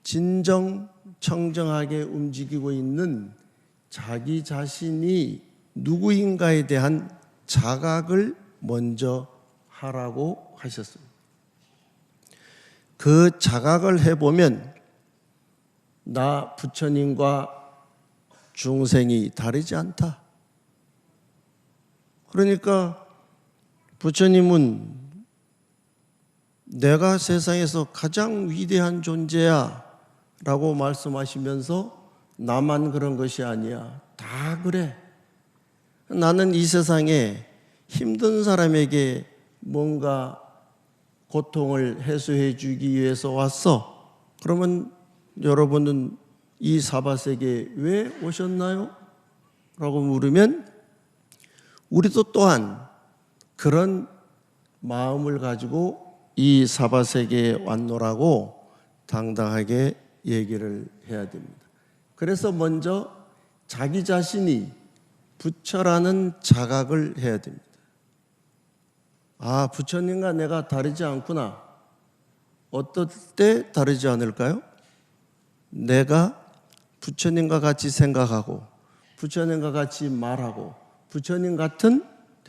진정 청정하게 움직이고 있는 자기 자신이 누구인가에 대한 자각을 먼저 하라고 하셨습니다. 그 자각을 해보면 나 부처님과 중생이 다르지 않다. 그러니까 부처님은 내가 세상에서 가장 위대한 존재야 라고 말씀하시면서 나만 그런 것이 아니야. 다 그래. 나는 이 세상에 힘든 사람에게 뭔가 고통을 해소해 주기 위해서 왔어. 그러면 여러분은 이 사바세계에 왜 오셨나요? 라고 물으면 우리도 또한 그런 마음을 가지고 이 사바세계에 왔노라고 당당하게 얘기를 해야 됩니다. 그래서 먼저 자기 자신이 부처라는 자각을 해야 됩니다. 아, 부처님과 내가 다르지 않구나. 어떨 때 다르지 않을까요? 내가 부처님과 같이 생각하고 부처님과 같이 말하고 부처님 같은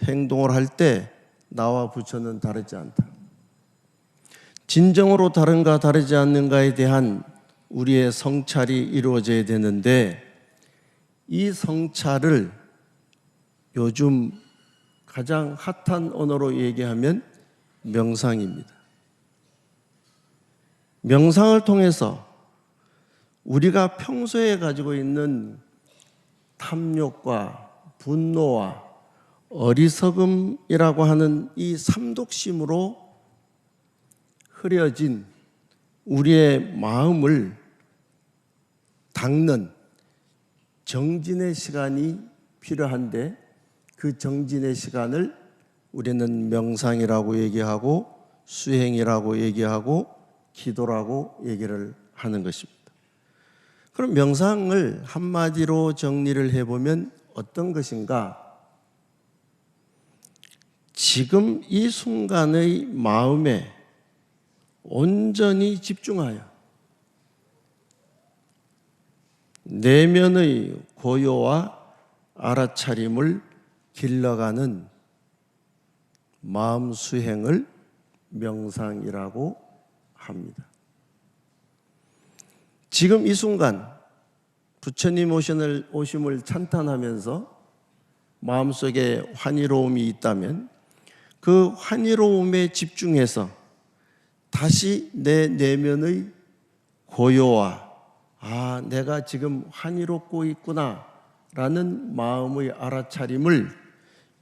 행동을 할 때 나와 부처는 다르지 않다. 진정으로 다른가 다르지 않는가에 대한 우리의 성찰이 이루어져야 되는데 이 성찰을 요즘 가장 핫한 언어로 얘기하면 명상입니다. 명상을 통해서 우리가 평소에 가지고 있는 탐욕과 분노와 어리석음이라고 하는 이 삼독심으로 흐려진 우리의 마음을 닦는 정진의 시간이 필요한데 그 정진의 시간을 우리는 명상이라고 얘기하고 수행이라고 얘기하고 기도라고 얘기를 하는 것입니다. 그럼 명상을 한마디로 정리를 해보면 어떤 것인가? 지금 이 순간의 마음에 온전히 집중하여 내면의 고요와 알아차림을 길러가는 마음 수행을 명상이라고 합니다. 지금 이 순간 부처님 오심을 찬탄하면서 마음속에 환희로움이 있다면 그 환희로움에 집중해서 다시 내 내면의 고요와 내가 지금 환희롭고 있구나 라는 마음의 알아차림을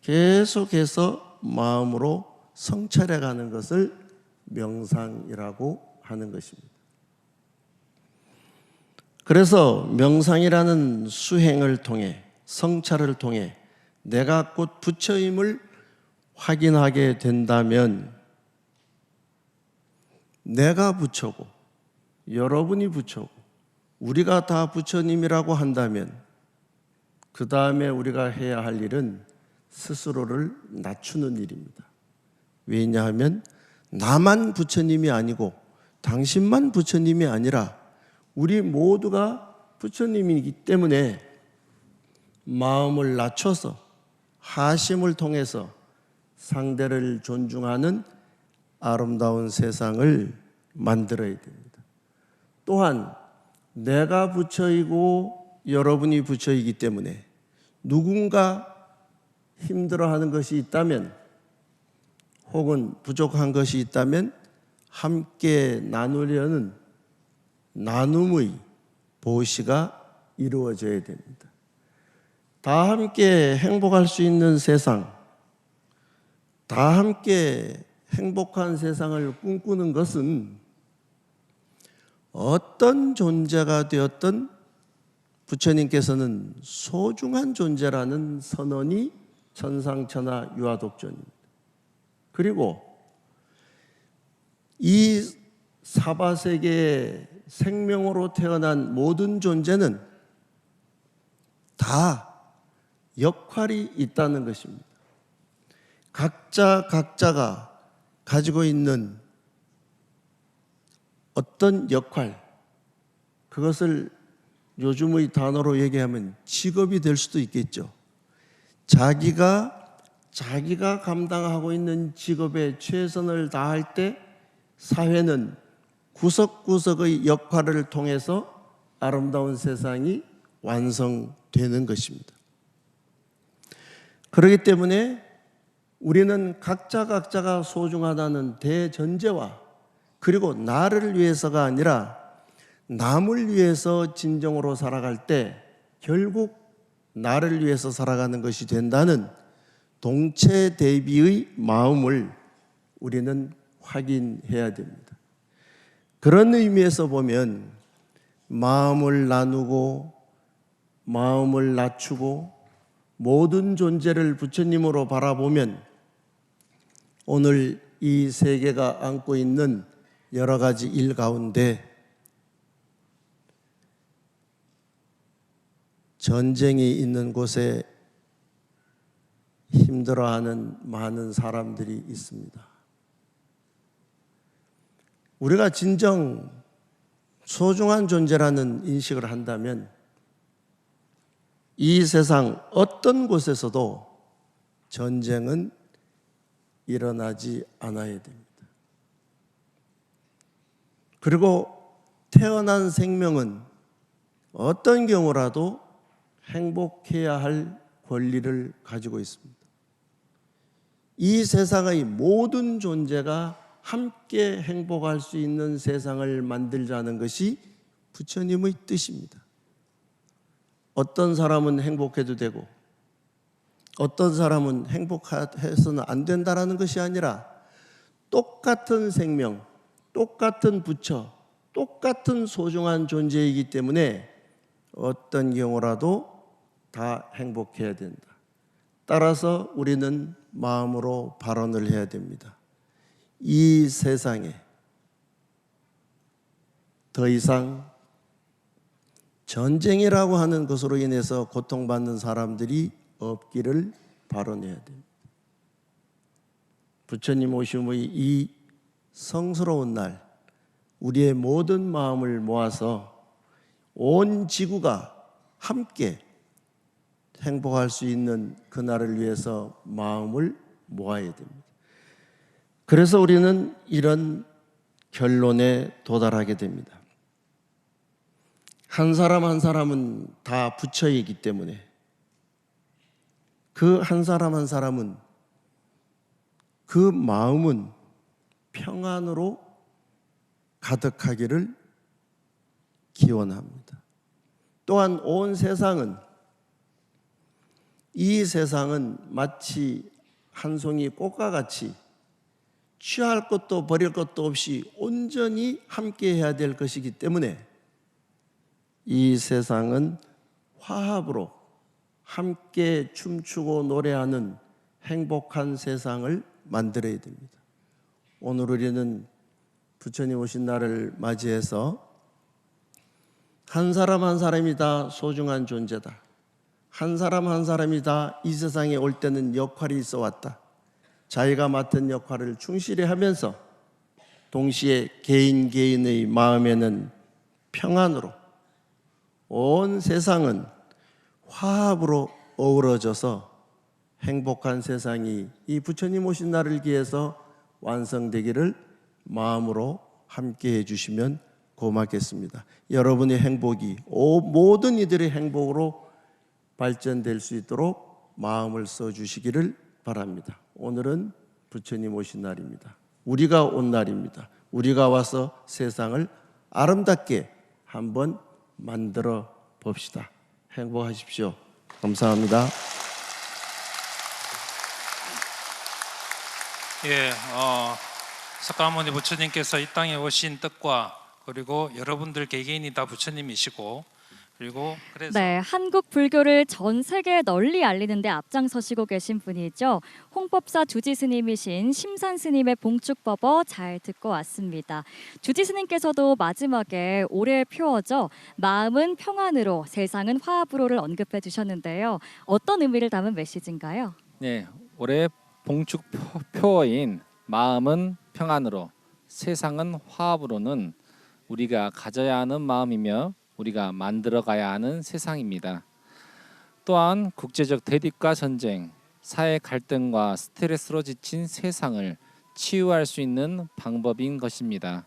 계속해서 마음으로 성찰해가는 것을 명상이라고 하는 것입니다. 그래서 명상이라는 수행을 통해 성찰을 통해 내가 곧 부처임을 확인하게 된다면 내가 부처고 여러분이 부처고 우리가 다 부처님이라고 한다면 그 다음에 우리가 해야 할 일은 스스로를 낮추는 일입니다. 왜냐하면 나만 부처님이 아니고 당신만 부처님이 아니라 우리 모두가 부처님이기 때문에 마음을 낮춰서 하심을 통해서 상대를 존중하는 아름다운 세상을 만들어야 됩니다. 또한 내가 부처이고 여러분이 부처이기 때문에 누군가 힘들어하는 것이 있다면 혹은 부족한 것이 있다면 함께 나누려는 나눔의 보시가 이루어져야 됩니다. 다 함께 행복할 수 있는 세상, 다 함께 행복한 세상을 꿈꾸는 것은 어떤 존재가 되었든 부처님께서는 소중한 존재라는 선언이 천상천하 유아독존입니다. 그리고 이 사바세계의 생명으로 태어난 모든 존재는 다 역할이 있다는 것입니다. 각자가 가지고 있는 어떤 역할, 그것을 요즘의 단어로 얘기하면 직업이 될 수도 있겠죠. 자기가 자기가 감당하고 있는 직업에 최선을 다할 때 사회는 구석구석의 역할을 통해서 아름다운 세상이 완성되는 것입니다. 그렇기 때문에 우리는 각자가 소중하다는 대전제와 그리고 나를 위해서가 아니라 남을 위해서 진정으로 살아갈 때 결국 나를 위해서 살아가는 것이 된다는 동체 대비의 마음을 우리는 확인해야 됩니다. 그런 의미에서 보면 마음을 나누고 마음을 낮추고 모든 존재를 부처님으로 바라보면 오늘 이 세계가 안고 있는 여러 가지 일 가운데 전쟁이 있는 곳에 힘들어하는 많은 사람들이 있습니다. 우리가 진정 소중한 존재라는 인식을 한다면 이 세상 어떤 곳에서도 전쟁은 일어나지 않아야 됩니다. 그리고 태어난 생명은 어떤 경우라도 행복해야 할 권리를 가지고 있습니다. 이 세상의 모든 존재가 함께 행복할 수 있는 세상을 만들자는 것이 부처님의 뜻입니다. 어떤 사람은 행복해도 되고 어떤 사람은 행복해서는 안 된다라는 것이 아니라 똑같은 생명, 똑같은 부처, 똑같은 소중한 존재이기 때문에 어떤 경우라도 다 행복해야 된다. 따라서 우리는 마음으로 발언을 해야 됩니다. 이 세상에 더 이상 전쟁이라고 하는 것으로 인해서 고통받는 사람들이 없기를 발언해야 됩니다. 부처님 오심의 이 성스러운 날, 우리의 모든 마음을 모아서 온 지구가 함께 행복할 수 있는 그날을 위해서 마음을 모아야 됩니다. 그래서 우리는 이런 결론에 도달하게 됩니다. 한 사람 한 사람은 다 부처이기 때문에 그 한 사람 한 사람은 그 마음은 평안으로 가득하기를 기원합니다. 또한 온 세상은 이 세상은 마치 한 송이 꽃과 같이 취할 것도 버릴 것도 없이 온전히 함께 해야 될 것이기 때문에 이 세상은 화합으로 함께 춤추고 노래하는 행복한 세상을 만들어야 됩니다. 오늘 우리는 부처님 오신 날을 맞이해서 한 사람 한 사람이 다 소중한 존재다. 한 사람 한 사람이 다 이 세상에 올 때는 역할이 있어 왔다. 자기가 맡은 역할을 충실히 하면서 동시에 개인의 마음에는 평안으로 온 세상은 화합으로 어우러져서 행복한 세상이 이 부처님 오신 날을 기해서 완성되기를 마음으로 함께 해주시면 고맙겠습니다. 여러분의 행복이 모든 이들의 행복으로 발전될 수 있도록 마음을 써주시기를 바랍니다. 오늘은 부처님 오신 날입니다. 우리가 온 날입니다. 우리가 와서 세상을 아름답게 한번 만들어 봅시다. 행복하십시오. 감사합니다. 예, 석가모니 부처님께서 이 땅에 오신 뜻과 그리고 여러분들 개개인이 다 부처님이시고 그리고 그래서 네, 한국 불교를 전 세계에 널리 알리는 데 앞장서시고 계신 분이죠. 홍법사 주지 스님이신 심산 스님의 봉축법어 잘 듣고 왔습니다. 주지 스님께서도 마지막에 올해 표어죠. 마음은 평안으로, 세상은 화합으로를 언급해 주셨는데요. 어떤 의미를 담은 메시지인가요? 네, 올해 봉축 표어인 마음은 평안으로, 세상은 화합으로는 우리가 가져야 하는 마음이며 우리가 만들어가야 하는 세상입니다. 또한 국제적 대립과 전쟁, 사회 갈등과 스트레스로 지친 세상을 치유할 수 있는 방법인 것입니다.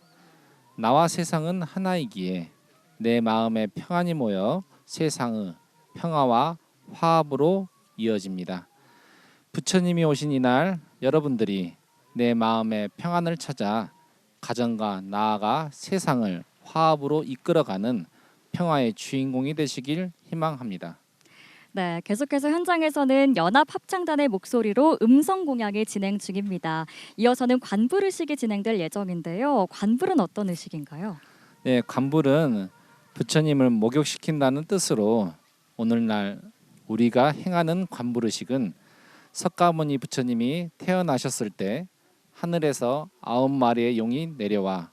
나와 세상은 하나이기에 내 마음에 평안이 모여 세상의 평화와 화합으로 이어집니다. 부처님이 오신 이날 여러분들이 내 마음의 평안을 찾아 가정과 나아가 세상을 화합으로 이끌어가는 평화의 주인공이 되시길 희망합니다. 네, 계속해서 현장에서는 연합합창단의 목소리로 음성 공양이 진행 중입니다. 이어서는 관불의식이 진행될 예정인데요. 관불은 어떤 의식인가요? 네, 관불은 부처님을 목욕시킨다는 뜻으로 오늘날 우리가 행하는 관불의식은 석가모니 부처님이 태어나셨을 때 하늘에서 9마리의 용이 내려와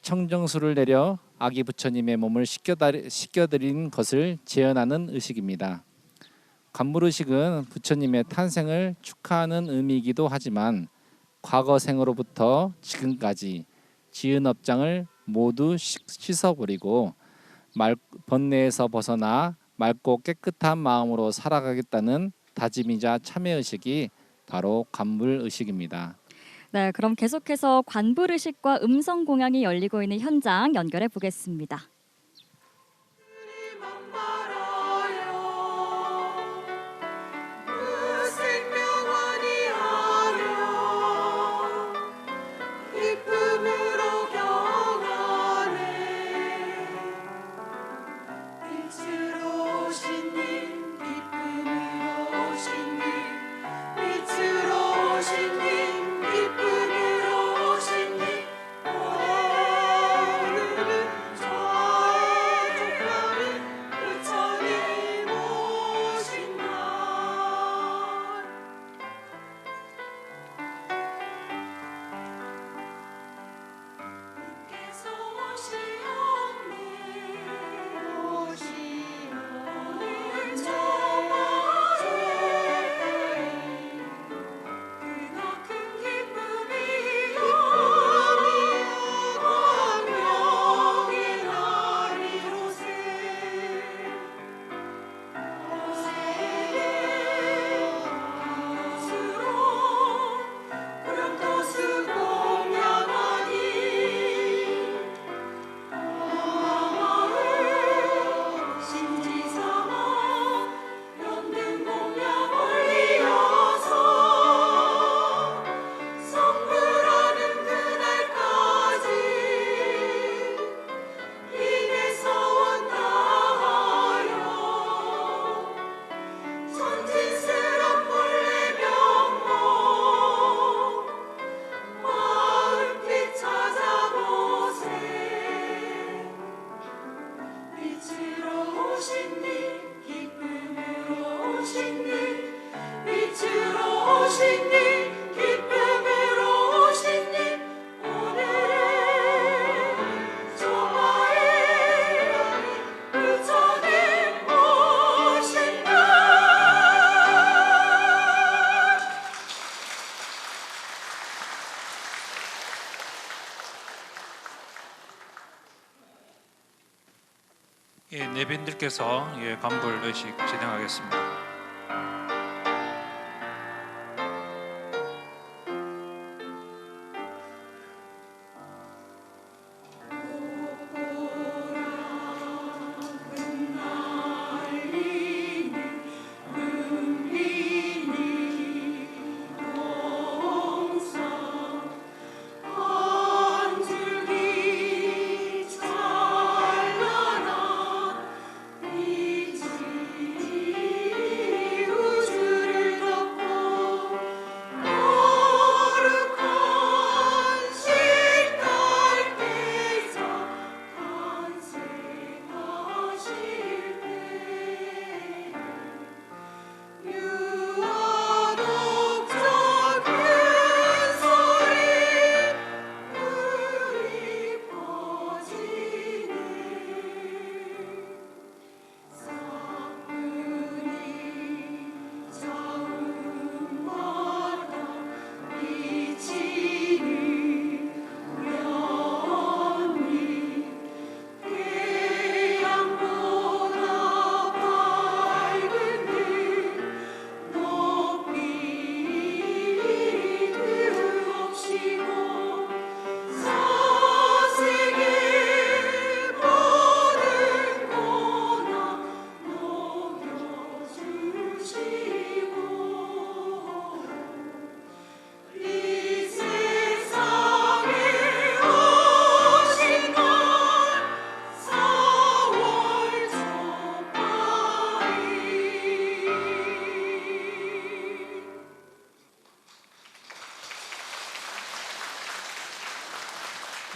청정수를 내려 아기 부처님의 몸을 씻겨드린 것을 재현하는 의식입니다. 관불의식은 부처님의 탄생을 축하하는 의미이기도 하지만 과거 생으로부터 지금까지 지은 업장을 모두 씻어버리고 번뇌에서 벗어나 맑고 깨끗한 마음으로 살아가겠다는 다짐이자 참여의식이 바로 관불의식입니다. 네, 그럼 계속해서 관불의식과 음성 공양이 열리고 있는 현장 연결해 보겠습니다. 예, 내빈들께서 관불 의식 진행하겠습니다. 이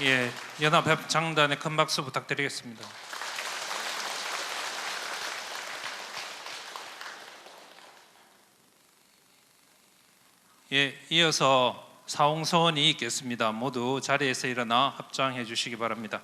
예, 연합협창단의 큰 박수 부탁드리겠습니다. 예, 이어서 사홍서원이 있겠습니다. 모두 자리에서 일어나 합장해 주시기 바랍니다.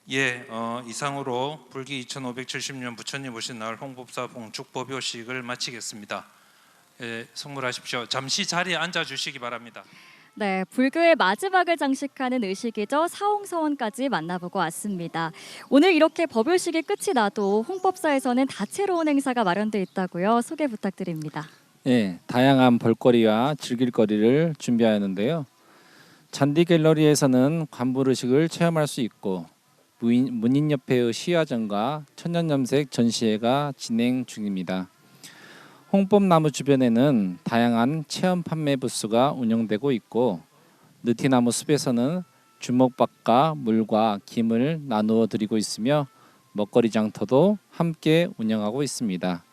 예, 이상으로 불기 2570년 부처님 오신 날 홍법사 봉축 법요식을 마치겠습니다. 예, 성물하십시오. 잠시 자리에 앉아 주시기 바랍니다. 네, 불교의 마지막을 장식하는 의식이죠. 사홍서원까지 만나보고 왔습니다. 오늘 이렇게 법요식이 끝이 나도 홍법사에서는 다채로운 행사가 마련돼 있다고요. 소개 부탁드립니다. 예, 다양한 볼거리와 즐길거리를 준비하였는데요. 잔디 갤러리에서는 관부르식을 체험할 수 있고 문인협회의 시화전과 천년염색 전시회가 진행 중입니다. 홍법나무 주변에는 다양한 체험 판매 부스가 운영되고 있고 느티나무 숲에서는 주먹밥과 물과 김을 나누어 드리고 있으며 먹거리 장터도 함께 운영하고 있습니다.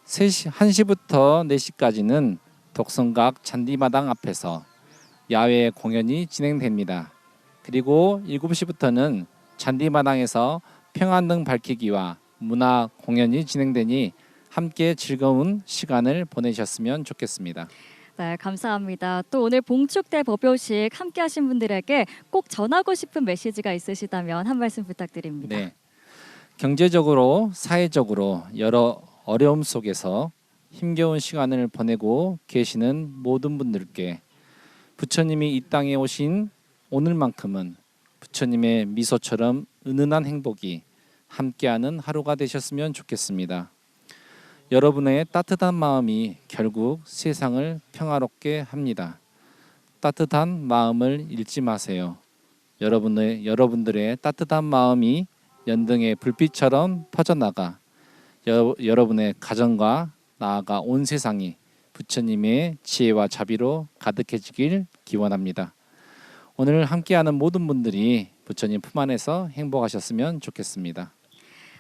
1시부터 4시까지는 독성각 잔디마당 앞에서 야외 공연이 진행됩니다. 그리고 7시부터는 잔디마당에서 평안등 밝히기와 문화 공연이 진행되니 함께 즐거운 시간을 보내셨으면 좋겠습니다. 네, 감사합니다. 또 오늘 봉축대 법요식 함께 하신 분들에게 꼭 전하고 싶은 메시지가 있으시다면 한 말씀 부탁드립니다. 네. 경제적으로, 사회적으로 여러 어려움 속에서 힘겨운 시간을 보내고 계시는 모든 분들께 부처님이 이 땅에 오신 오늘만큼은 부처님의 미소처럼 은은한 행복이 함께하는 하루가 되셨으면 좋겠습니다. 여러분의 따뜻한 마음이 결국 세상을 평화롭게 합니다. 따뜻한 마음을 잃지 마세요. 여러분들의 따뜻한 마음이 연등의 불빛처럼 퍼져나가 여러분의 가정과 나아가 온 세상이 부처님의 지혜와 자비로 가득해지길 기원합니다. 오늘 함께하는 모든 분들이 부처님 품 안에서 행복하셨으면 좋겠습니다.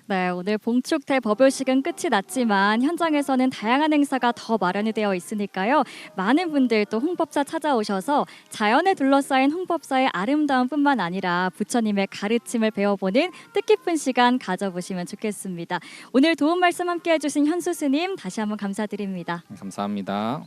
네, 오늘 봉축대 법요식은 끝이 났지만 현장에서는 다양한 행사가 더 마련이 되어 있으니까요. 많은 분들 또 홍법사 찾아오셔서 자연에 둘러싸인 홍법사의 아름다움뿐만 아니라 부처님의 가르침을 배워보는 뜻깊은 시간 가져보시면 좋겠습니다. 오늘 도움 말씀 함께 해주신 현수 스님 다시 한번 감사드립니다. 감사합니다.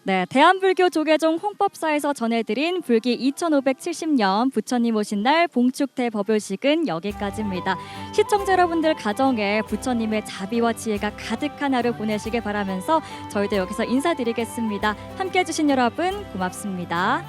네, 대한불교 조계종 홍법사에서 전해드린 불기 2570년 부처님 오신 날 봉축대 법요식은 여기까지입니다. 시청자 여러분들 가정에 부처님의 자비와 지혜가 가득한 하루 보내시길 바라면서 저희도 여기서 인사드리겠습니다. 함께해 주신 여러분 고맙습니다.